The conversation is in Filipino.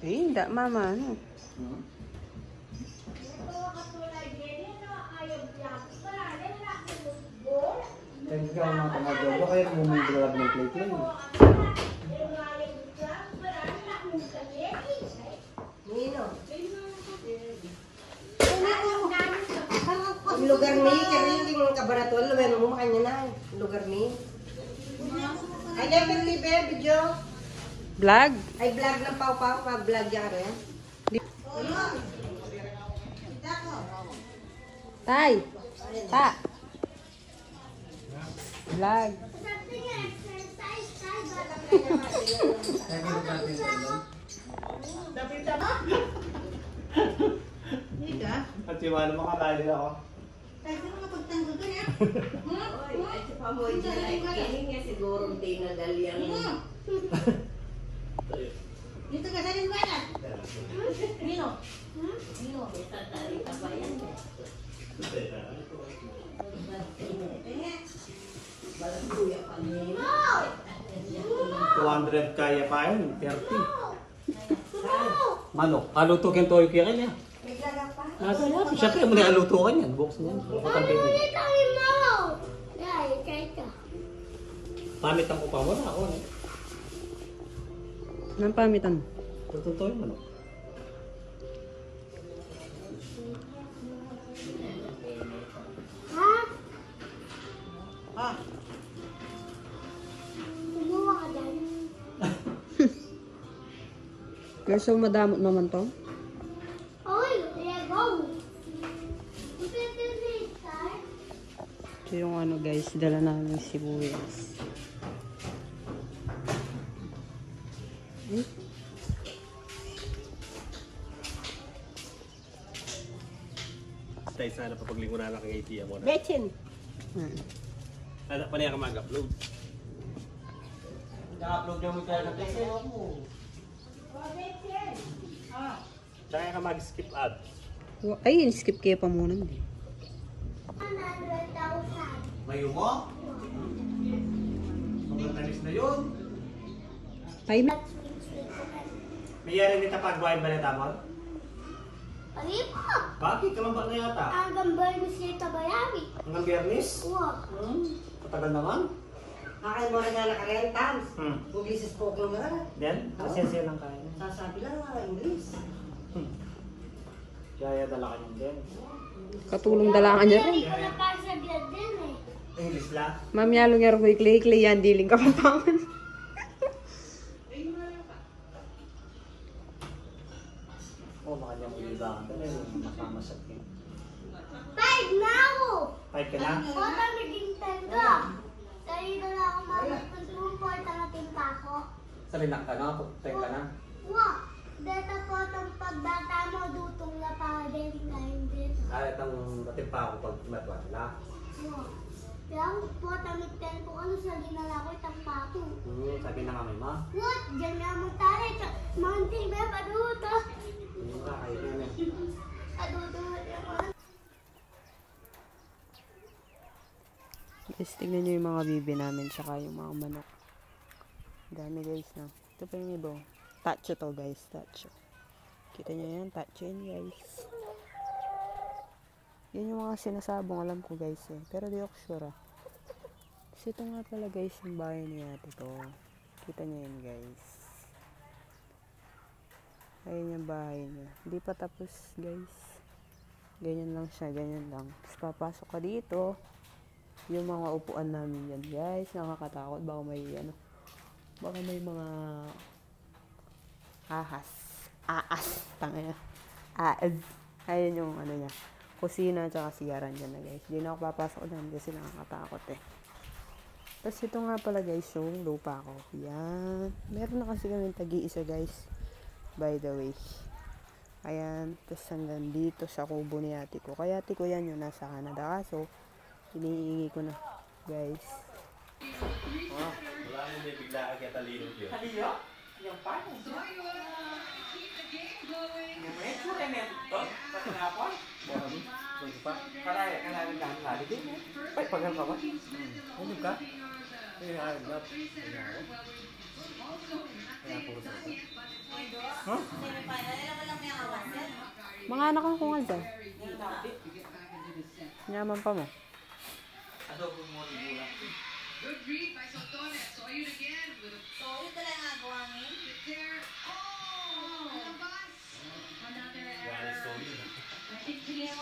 Eh, hindi, mama, ano? Thank you mga kamagogo. Kaya bumibiglag ng play-play. Ang lugar ni, kariling ng kabaratuan, lugar mo makanya na. Lugar ni. Ay, dapat ni video. Vlog? Ay, vlog ng pau-pau, pa-vlog yan rin. Tay! Ta! Vlog. At si Mano makakali ako. Ay, si Pamoy dyan ay kiling niya siguro di nagalyang. Dito ka sa rin ba yan? Nino? Nino? Tatari ka ba yan? Balagduya pa niya. 200 kaya pa yun. 30. Mano, alutukin to yung kaya niya. May gaga pa. Nasa yan. Siyempre, muli alutukan yan. Box niyan. Pamit ang upa mo na ako. Anong pamitan? Totoo yung ano. Kasi madamot naman to. Ito yung ano guys, dala namin sibuyas. Tayo sana papaglingunan na kay Tia mo na. Betchin. Anak pa niya ka mag-upload. Nag-upload niya mo tayo na kasi ako. Tsaka ka mag-skip ad. Ay, skip kaya pa muna. Mayo mo? Mga tanis na yun. Ay, May yari nita pag-wive ba na tamon? Palipo! Bakit? Kalamba na yata. Hanggang Bernis yung tabayari. Hanggang biyernes? Wow. Patagal naman. Kakay mo rin nga nakarentans. English is spoken nga. Then, asya-asya lang kaya. Sasabi lang nga English. Kaya dala ka yun din. katulong dalangan niya rin. Hindi ko na para sa blood din eh. English lang? Mami, along nga ko ikli-ikli yan, diling ka papangan. Oo, baka niya mo libangan. Dala yung makamasat yun. Five na ako! Fight ka na? Bota naging tanda. Sarito na ako mag-consumport ang ating pako. Salinak ka na? Puteng ka na? Wow! Dito po itong pagbata mo dutong na para din kain dito. Kahit ang dating pa ako pag matwa na. Wow! Kaya po tamit-ten po ano sa ginala ko itang pako. Sabi na kami ma. What? Diyan nga mo tayo. Mountain ba paduto? Kayo na yan. Paduto. Guys, tignan nyo yung mga bibi namin, tsaka yung mga manok. Dami guys, no? Ito pa yung iba. Tacho to guys, tacho. Kita nyo yan, tacho yan guys. Yan yung mga sinasabong, alam ko guys eh. Pero di ako sure ah. Kasi ito nga pala guys, yung bahay ni ate to. Kita nyo yan guys. Ayun yung bahay niya. Hindi pa tapos guys. Ganyan lang siya, ganyan lang. Tapos papasok ka dito. Yung mga upuan namin yan guys. Nakakatakot. Baka may ano. Baka may mga ahas. Aas. Tangina. Aas. Ayun yung ano niya. Kusina at siyaran dyan na guys. Hindi na ako papasok dyan kasi nakakatakot eh. Tapos ito nga pala guys yung lupa ko. Yan. Meron na kasi kami tagi-isa guys. By the way. Ayan. Tapos hanggang dito sa kubo ni ate ko. Kaya ate ko yan yung nasa Canada. So, iniingi ko na. Guys. Oh, wala mo may bigla ka kaya talino yun. Talino? Yung pa? Yung may tsura na ito. Pati nga po. Bakit? Bakit pa? Karaya ka namin dahil hali din. Ay, pagal ka ba? Ano ka? Ay, I love. Kaya puro sa ito. Huh? Mga anak ko nga dyan. Nyaman pa mo. Good read by Sotone. Saw it again with a there. Oh, labas. Another error. I think he's